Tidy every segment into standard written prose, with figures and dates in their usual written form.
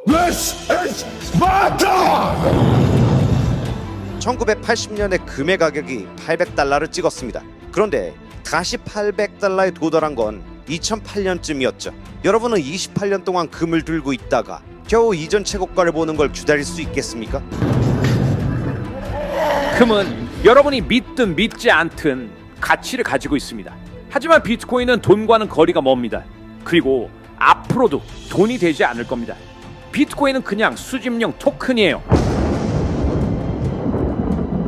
This is Sparta! 1980년에 금의 가격이 $800를 찍었습니다. 그런데 다시 $800에 도달한 건 2008년쯤이었죠. 여러분은 28년 동안 금을 들고 있다가 겨우 이전 최고가를 보는 걸 기다릴 수 있겠습니까? 금은 여러분이 믿든 믿지 않든 가치를 가지고 있습니다. 하지만 비트코인은 돈과는 거리가 멉니다. 그리고 앞으로도 돈이 되지 않을 겁니다. 비트코인은 그냥 수집용 토큰이에요.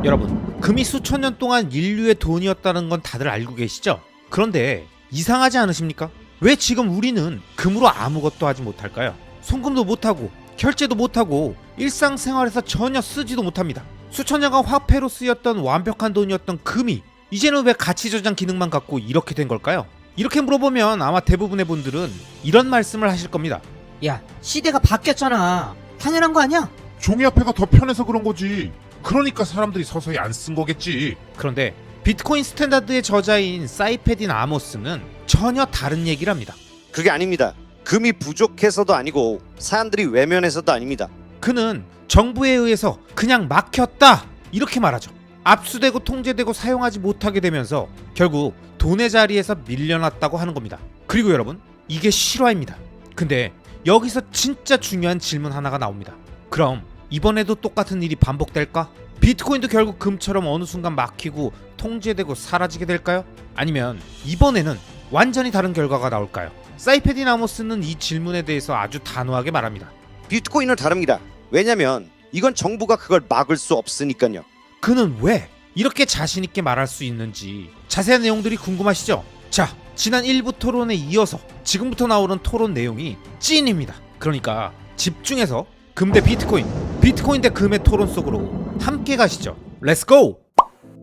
여러분, 금이 수천 년 동안 인류의 돈이었다는 건 다들 알고 계시죠? 그런데 이상하지 않으십니까? 왜 지금 우리는 금으로 아무것도 하지 못할까요? 송금도 못하고 결제도 못하고 일상생활에서 전혀 쓰지도 못합니다. 수천 년간 화폐로 쓰였던 완벽한 돈이었던 금이 이제는 왜 가치 저장 기능만 갖고 이렇게 된 걸까요? 이렇게 물어보면 아마 대부분의 분들은 이런 말씀을 하실 겁니다. 야, 시대가 바뀌었잖아. 당연한 거 아니야? 종이화폐가 더 편해서 그런 거지. 그러니까 사람들이 서서히 안 쓴 거겠지. 그런데 비트코인 스탠다드의 저자인 사이페딘 아모스는 전혀 다른 얘기를 합니다. 그게 아닙니다. 금이 부족해서도 아니고 사람들이 외면해서도 아닙니다. 그는 정부에 의해서 그냥 막혔다 이렇게 말하죠. 압수되고 통제되고 사용하지 못하게 되면서 결국 돈의 자리에서 밀려났다고 하는 겁니다. 그리고 여러분, 이게 실화입니다. 근데 여기서 진짜 중요한 질문 하나가 나옵니다. 그럼 이번에도 똑같은 일이 반복될까? 비트코인도 결국 금처럼 어느 순간 막히고 통제되고 사라지게 될까요? 아니면 이번에는 완전히 다른 결과가 나올까요? 사이페딘 아모스는 이 질문에 대해서 아주 단호하게 말합니다. 비트코인은 다릅니다. 왜냐면 이건 정부가 그걸 막을 수 없으니까요. 그는 왜 이렇게 자신있게 말할 수 있는지 자세한 내용들이 궁금하시죠? 자, 지난 1부 토론에 이어서 지금부터 나오는 토론 내용이 찐입니다. 그러니까 집중해서 금 대 비트코인, 비트코인 대 금의 토론 속으로 함께 가시죠. 렛츠고!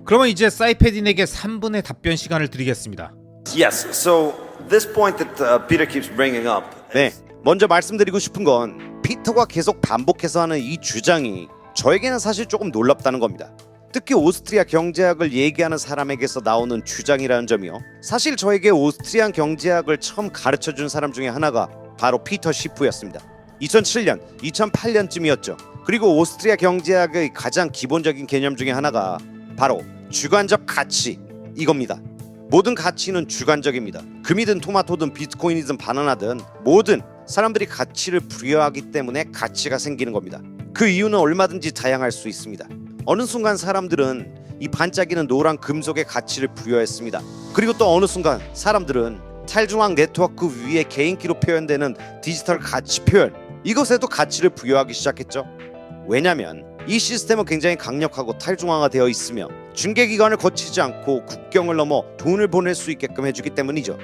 그러면 이제 사이페딘에게 3분의 답변 시간을 드리겠습니다. Yes, so this point that Peter keeps bringing up. 네, 먼저 말씀드리고 싶은 건 피터가 계속 반복해서 하는 이 주장이 저에게는 사실 조금 놀랍다는 겁니다. 특히 오스트리아 경제학을 얘기하는 사람에게서 나오는 주장이라는 점이요. 사실 저에게 오스트리아 경제학을 처음 가르쳐준 사람 중에 하나가 바로 피터 시프였습니다. 2007년, 2008년쯤이었죠. 그리고 오스트리아 경제학의 가장 기본적인 개념 중에 하나가 바로 주관적 가치 이겁니다. 모든 가치는 주관적입니다. 금이든 토마토든 비트코인이든 바나나든 모든 사람들이 가치를 부여하기 때문에 가치가 생기는 겁니다. 그 이유는 얼마든지 다양할 수 있습니다. 어느 순간 사람들은 이 반짝이는 노란 금속의 가치를 부여했습니다. 그리고 또 어느 순간 사람들은 탈중앙 네트워크 위에 개인기로 표현되는 디지털 가치 표현, 이것에도 가치를 부여하기 시작했죠. 왜냐면 이 시스템은 굉장히 강력하고 탈중앙화되어 있으며 중개기관을 거치지 않고 국경을 넘어 돈을 보낼 수 있게끔 해주기 때문이죠.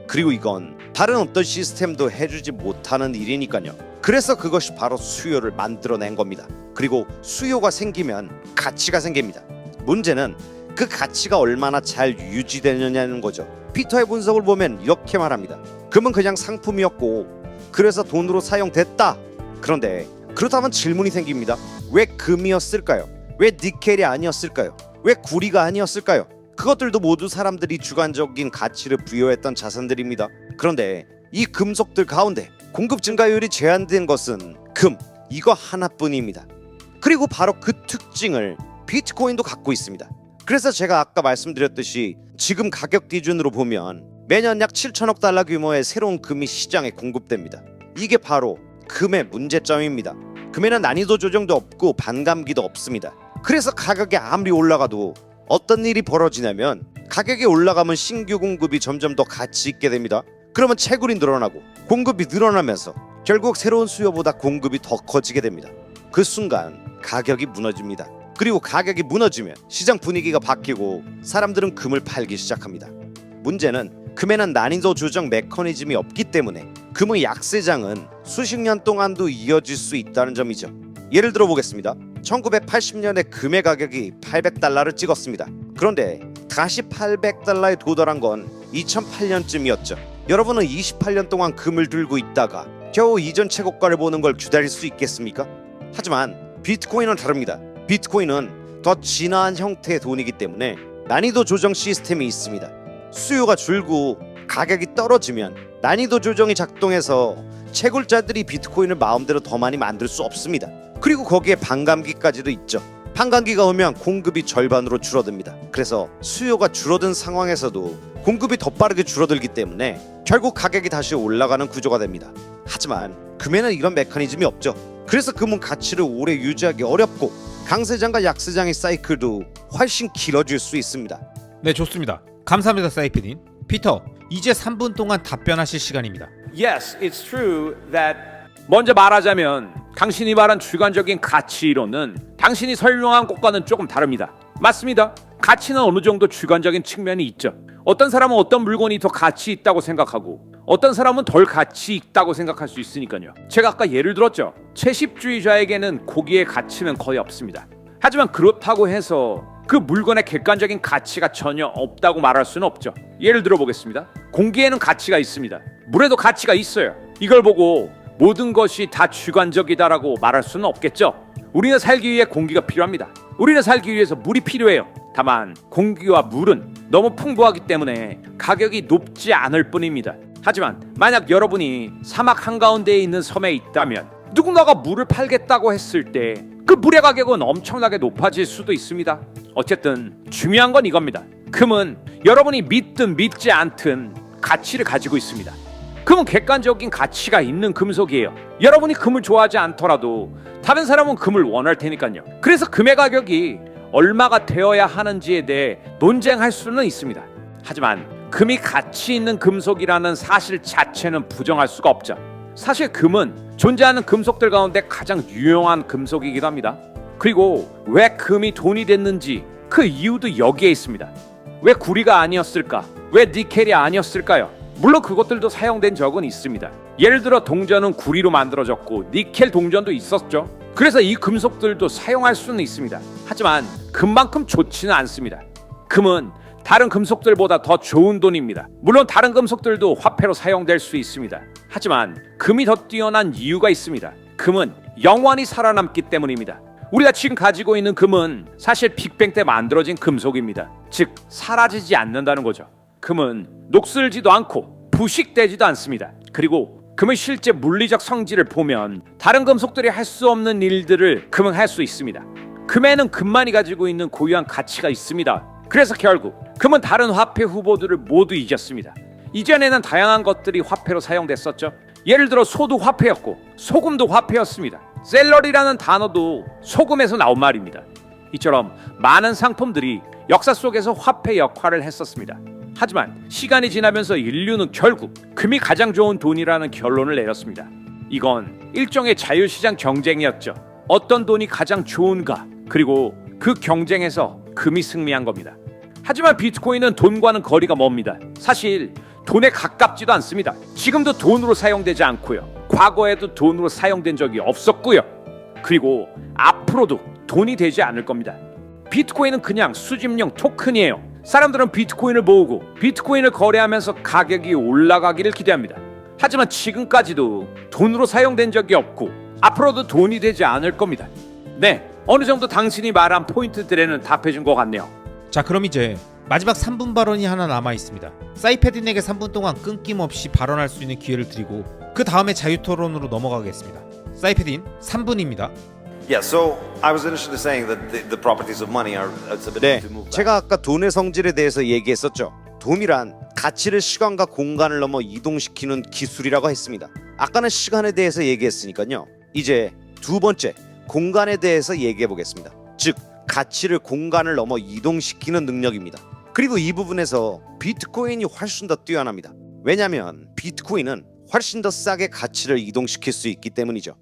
그리고 이건 다른 어떤 시스템도 해주지 못하는 일이니까요. 그래서 그것이 바로 수요를 만들어낸 겁니다. 그리고 수요가 생기면 가치가 생깁니다. 문제는 그 가치가 얼마나 잘 유지되느냐는 거죠. 피터의 분석을 보면 이렇게 말합니다. 금은 그냥 상품이었고 그래서 돈으로 사용됐다. 그런데 그렇다면 질문이 생깁니다. 왜 금이었을까요? 왜 니켈이 아니었을까요? 왜 구리가 아니었을까요? 그것들도 모두 사람들이 주관적인 가치를 부여했던 자산들입니다. 그런데 이 금속들 가운데 공급 증가율이 제한된 것은 금, 이거 하나뿐입니다. 그리고 바로 그 특징을 비트코인도 갖고 있습니다. 그래서 제가 아까 말씀드렸듯이 지금 가격 기준으로 보면 매년 약 7천억 달러 규모의 새로운 금이 시장에 공급됩니다. 이게 바로 금의 문제점입니다. 금에는 난이도 조정도 없고 반감기도 없습니다. 그래서 가격이 아무리 올라가도 어떤 일이 벌어지냐면 가격이 올라가면 신규 공급이 점점 더 가치 있게 됩니다. 그러면 채굴이 늘어나고 공급이 늘어나면서 결국 새로운 수요보다 공급이 더 커지게 됩니다. 그 순간 가격이 무너집니다. 그리고 가격이 무너지면 시장 분위기가 바뀌고 사람들은 금을 팔기 시작합니다. 문제는 금에는 난이도 조정 메커니즘이 없기 때문에 금의 약세장은 수십 년 동안도 이어질 수 있다는 점이죠. 예를 들어 보겠습니다. 1980년에 금의 가격이 $800를 찍었습니다. 그런데 다시 $800에 도달한 건 2008년쯤이었죠. 여러분은 28년 동안 금을 들고 있다가 겨우 이전 최고가를 보는 걸 기다릴 수 있겠습니까? 하지만 비트코인은 다릅니다. 비트코인은 더 진화한 형태의 돈이기 때문에 난이도 조정 시스템이 있습니다. 수요가 줄고 가격이 떨어지면 난이도 조정이 작동해서 채굴자들이 비트코인을 마음대로 더 많이 만들 수 없습니다. 그리고 거기에 반감기까지도 있죠. 반감기가 오면 공급이 절반으로 줄어듭니다. 그래서 수요가 줄어든 상황에서도 공급이 더 빠르게 줄어들기 때문에 결국 가격이 다시 올라가는 구조가 됩니다. 하지만 금에는 이런 메커니즘이 없죠. 그래서 금은 가치를 오래 유지하기 어렵고 강세장과 약세장의 사이클도 훨씬 길어질 수 있습니다. 네, 좋습니다. 감사합니다, 사이피딘. 피터, 이제 3분 동안 답변하실 시간입니다. Yes, it's true that 먼저 말하자면 당신이 말한 주관적인 가치 이론은 당신이 설명한 것과는 조금 다릅니다. 맞습니다. 가치는 어느 정도 주관적인 측면이 있죠. 어떤 사람은 어떤 물건이 더 가치 있다고 생각하고 어떤 사람은 덜 가치 있다고 생각할 수 있으니까요. 제가 아까 예를 들었죠. 채식주의자에게는 고기의 가치는 거의 없습니다. 하지만 그렇다고 해서 그 물건의 객관적인 가치가 전혀 없다고 말할 수는 없죠. 예를 들어 보겠습니다. 공기에는 가치가 있습니다. 물에도 가치가 있어요. 이걸 보고 모든 것이 다 주관적이다라고 말할 수는 없겠죠. 우리는 살기 위해 공기가 필요합니다. 우리는 살기 위해서 물이 필요해요. 다만 공기와 물은 너무 풍부하기 때문에 가격이 높지 않을 뿐입니다. 하지만 만약 여러분이 사막 한가운데에 있는 섬에 있다면 누군가가 물을 팔겠다고 했을 때 그 물의 가격은 엄청나게 높아질 수도 있습니다. 어쨌든 중요한 건 이겁니다. 금은 여러분이 믿든 믿지 않든 가치를 가지고 있습니다. 금은 객관적인 가치가 있는 금속이에요. 여러분이 금을 좋아하지 않더라도 다른 사람은 금을 원할 테니까요. 그래서 금의 가격이 얼마가 되어야 하는지에 대해 논쟁할 수는 있습니다. 하지만 금이 가치 있는 금속이라는 사실 자체는 부정할 수가 없죠. 사실 금은 존재하는 금속들 가운데 가장 유용한 금속이기도 합니다. 그리고 왜 금이 돈이 됐는지 그 이유도 여기에 있습니다. 왜 구리가 아니었을까? 왜 니켈이 아니었을까요? 물론 그것들도 사용된 적은 있습니다. 예를 들어 동전은 구리로 만들어졌고 니켈 동전도 있었죠. 그래서 이 금속들도 사용할 수는 있습니다. 하지만 금만큼 좋지는 않습니다. 금은 다른 금속들보다 더 좋은 돈입니다. 물론 다른 금속들도 화폐로 사용될 수 있습니다. 하지만 금이 더 뛰어난 이유가 있습니다. 금은 영원히 살아남기 때문입니다. 우리가 지금 가지고 있는 금은 사실 빅뱅 때 만들어진 금속입니다. 즉 사라지지 않는다는 거죠. 금은 녹슬지도 않고 부식되지도 않습니다. 그리고 금의 실제 물리적 성질을 보면 다른 금속들이 할 수 없는 일들을 금은 할 수 있습니다. 금에는 금만이 가지고 있는 고유한 가치가 있습니다. 그래서 결국 금은 다른 화폐 후보들을 모두 이겼습니다. 이전에는 다양한 것들이 화폐로 사용됐었죠. 예를 들어 소도 화폐였고 소금도 화폐였습니다. 셀러리라는 단어도 소금에서 나온 말입니다. 이처럼 많은 상품들이 역사 속에서 화폐 역할을 했었습니다. 하지만 시간이 지나면서 인류는 결국 금이 가장 좋은 돈이라는 결론을 내렸습니다. 이건 일종의 자유시장 경쟁이었죠. 어떤 돈이 가장 좋은가, 그리고 그 경쟁에서 금이 승리한 겁니다. 하지만 비트코인은 돈과는 거리가 멉니다. 사실 돈에 가깝지도 않습니다. 지금도 돈으로 사용되지 않고요. 과거에도 돈으로 사용된 적이 없었고요. 그리고 앞으로도 돈이 되지 않을 겁니다. 비트코인은 그냥 수집용 토큰이에요. 사람들은 비트코인을 모으고 비트코인을 거래하면서 가격이 올라가기를 기대합니다. 하지만 지금까지도 돈으로 사용된 적이 없고 앞으로도 돈이 되지 않을 겁니다. 네, 어느 정도 당신이 말한 포인트들에는 답해준 것 같네요. 자, 그럼 이제 마지막 3분 발언이 하나 남아 있습니다. 사이패딘에게 3분 동안 끊김없이 발언할 수 있는 기회를 드리고 그 다음에 자유토론으로 넘어가겠습니다. 사이패딘 3분입니다. Yeah, so I was initially saying that the properties of money are it's a bit 네, to move back. 제가 아까 돈의 성질에 대해서 얘기했었죠. 돈이란 가치를 시간과 공간을 넘어 이동시키는 기술이라고 했습니다. 아까는 시간에 대해서 얘기했으니까요. 이제 두 번째, 공간에 대해서 얘기해 보겠습니다. 즉, 가치를 공간을 넘어 이동시키는 능력입니다. 그리고 이 부분에서 비트코인이 훨씬 더 뛰어납니다. 왜냐하면 비트코인은 훨씬 더 싸게 가치를 이동시킬 수 있기 때문이죠.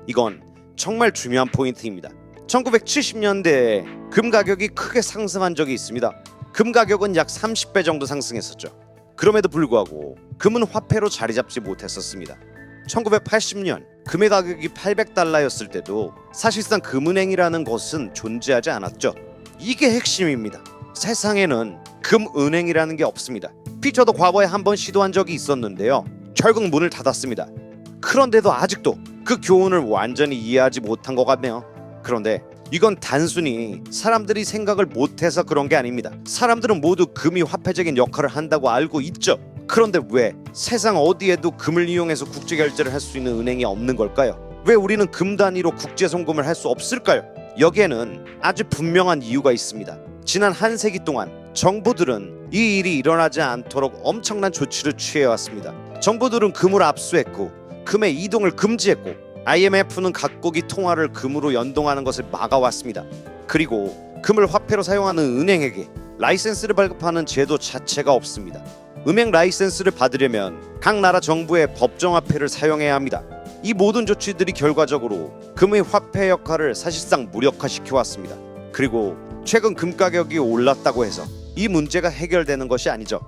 이건 정말 중요한 포인트입니다. 1970년대에 금 가격이 크게 상승한 적이 있습니다. 금 가격은 약 30배 정도 상승했었죠. 그럼에도 불구하고 금은 화폐로 자리 잡지 못했었습니다. 1980년 금의 가격이 $800였을 때도 사실상 금은행이라는 것은 존재하지 않았죠. 이게 핵심입니다. 세상에는 금은행이라는 게 없습니다. 피터도 과거에 한번 시도한 적이 있었는데요. 결국 문을 닫았습니다. 그런데도 아직도 그 교훈을 완전히 이해하지 못한 것 같네요. 그런데 이건 단순히 사람들이 생각을 못해서 그런 게 아닙니다. 사람들은 모두 금이 화폐적인 역할을 한다고 알고 있죠. 그런데 왜 세상 어디에도 금을 이용해서 국제 결제를 할 수 있는 은행이 없는 걸까요? 왜 우리는 금 단위로 국제 송금을 할 수 없을까요? 여기에는 아주 분명한 이유가 있습니다. 지난 한 세기 동안 정부들은 이 일이 일어나지 않도록 엄청난 조치를 취해왔습니다. 정부들은 금을 압수했고 금의 이동을 금지했고 IMF는 각국이 통화를 금으로 연동하는 것을 막아왔습니다. 그리고 금을 화폐로 사용하는 은행에게 라이센스를 발급하는 제도 자체가 없습니다. 은행 라이센스를 받으려면 각 나라 정부의 법정화폐를 사용해야 합니다. 이 모든 조치들이 결과적으로 금의 화폐 역할을 사실상 무력화시켜 왔습니다. 그리고 최근 금 가격이 올랐다고 해서 이 문제가 해결되는 것이 아니죠.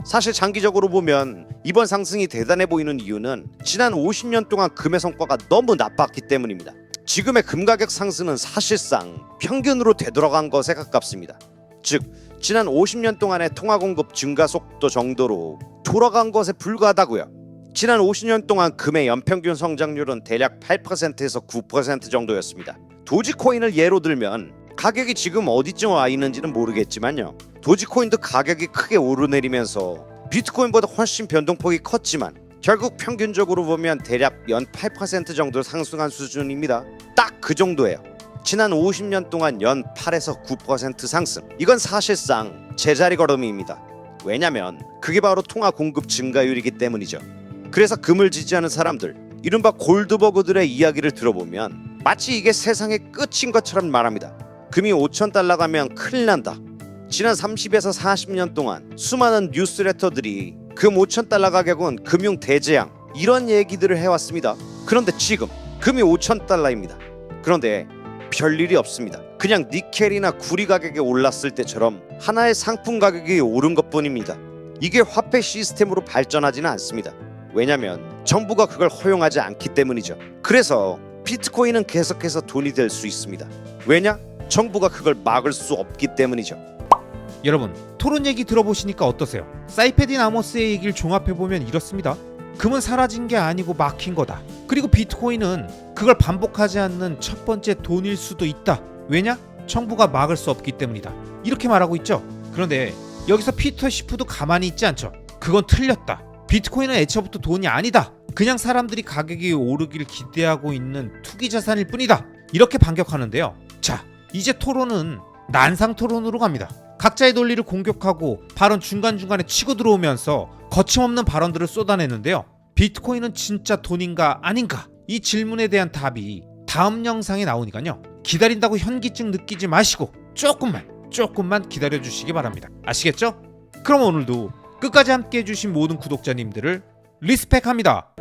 사실 장기적으로 보면 이번 상승이 대단해 보이는 이유는 지난 50년 동안 금의 성과가 너무 나빴기 때문입니다. 지금의 금 가격 상승은 사실상 평균으로 되돌아간 것에 가깝습니다. 즉 지난 50년 동안의 통화 공급 증가 속도 정도로 돌아간 것에 불과하다고요. 지난 50년 동안 금의 연평균 성장률은 대략 8%에서 9% 정도였습니다. 도지코인을 예로 들면 가격이 지금 어디쯤 와 있는지는 모르겠지만요. 도지코인도 가격이 크게 오르내리면서 비트코인보다 훨씬 변동폭이 컸지만 결국 평균적으로 보면 대략 연 8% 정도 상승한 수준입니다. 딱 그 정도예요. 지난 50년 동안 연 8에서 9% 상승. 이건 사실상 제자리 걸음입니다. 왜냐면 그게 바로 통화 공급 증가율이기 때문이죠. 그래서 금을 지지하는 사람들, 이른바 골드버그들의 이야기를 들어보면 마치 이게 세상의 끝인 것처럼 말합니다. 금이 5,000달러 가면 큰일 난다. 지난 30에서 40년 동안 수많은 뉴스레터들이 금 5,000달러 가격은 금융 대재앙 이런 얘기들을 해왔습니다. 그런데 지금 금이 5,000달러입니다. 그런데 별일이 없습니다. 그냥 니켈이나 구리 가격이 올랐을 때처럼 하나의 상품 가격이 오른 것뿐입니다. 이게 화폐 시스템으로 발전하지는 않습니다. 왜냐면 정부가 그걸 허용하지 않기 때문이죠. 그래서 비트코인은 계속해서 돈이 될 수 있습니다. 왜냐? 정부가 그걸 막을 수 없기 때문이죠. 여러분, 토론 얘기 들어보시니까 어떠세요? 사이페딘 아모스의 얘기를 종합해보면 이렇습니다. 금은 사라진 게 아니고 막힌 거다. 그리고 비트코인은 그걸 반복하지 않는 첫 번째 돈일 수도 있다. 왜냐? 정부가 막을 수 없기 때문이다. 이렇게 말하고 있죠. 그런데 여기서 피터 시프도 가만히 있지 않죠. 그건 틀렸다. 비트코인은 애초부터 돈이 아니다. 그냥 사람들이 가격이 오르길 기대하고 있는 투기 자산일 뿐이다. 이렇게 반격하는데요. 자, 이제 토론은 난상 토론으로 갑니다. 각자의 논리를 공격하고 발언 중간중간에 치고 들어오면서 거침없는 발언들을 쏟아내는데요. 비트코인은 진짜 돈인가 아닌가? 이 질문에 대한 답이 다음 영상에 나오니까요. 기다린다고 현기증 느끼지 마시고 조금만 기다려주시기 바랍니다. 아시겠죠? 그럼 오늘도 끝까지 함께 해주신 모든 구독자님들을 리스펙합니다.